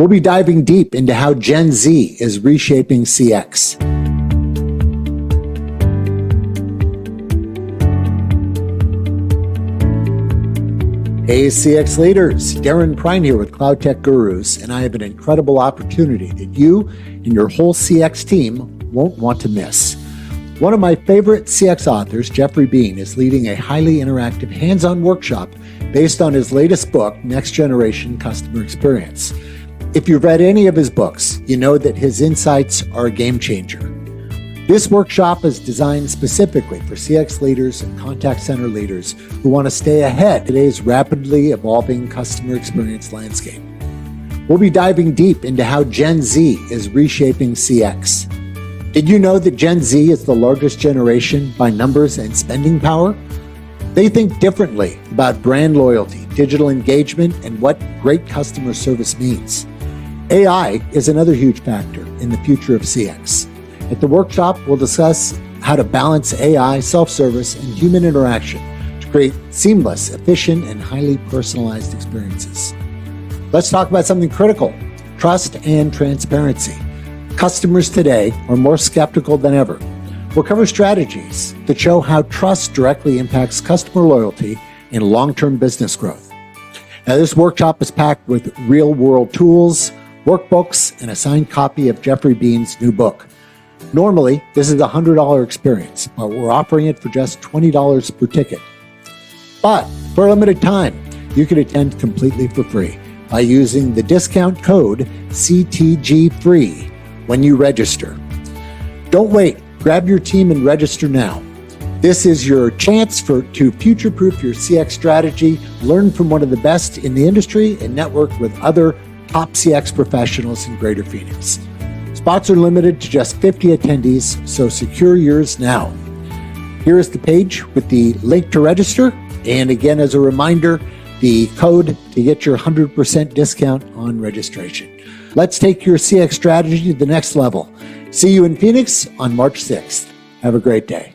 We'll be diving deep into how Gen Z is reshaping CX. Hey CX leaders, Darren Prine here with Cloud Tech Gurus, and I have an incredible opportunity that you and your whole CX team won't want to miss. One of my favorite CX authors, Jeofrey Bean, is leading a highly interactive hands-on workshop based on his latest book, Next Generation Customer Experience. If you've read any of his books, you know that his insights are a game changer. This workshop is designed specifically for CX leaders and contact center leaders who want to stay ahead of today's rapidly evolving customer experience landscape. We'll be diving deep into how Gen Z is reshaping CX. Did you know that Gen Z is the largest generation by numbers and spending power? They think differently about brand loyalty, digital engagement, and what great customer service means. AI is another huge factor in the future of CX. At the workshop, we'll discuss how to balance AI, self-service, and human interaction to create seamless, efficient, and highly personalized experiences. Let's talk about something critical: trust and transparency. Customers today are more skeptical than ever. We'll cover strategies that show how trust directly impacts customer loyalty and long-term business growth. Now, this workshop is packed with real-world tools, workbooks, and a signed copy of Jeofrey Bean's new book. Normally, this is a $100 experience, but we're offering it for just $20 per ticket. But for a limited time, you can attend completely for free by using the discount code CTGFREE when you register. Don't wait. Grab your team and register now. This is your chance to future-proof your CX strategy, learn from one of the best in the industry, and network with other top CX professionals in Greater Phoenix. Spots are limited to just 50 attendees, so secure yours now. Here is the page with the link to register. And again, as a reminder, the code to get your 100% discount on registration. Let's take your CX strategy to the next level. See you in Phoenix on March 6th. Have a great day.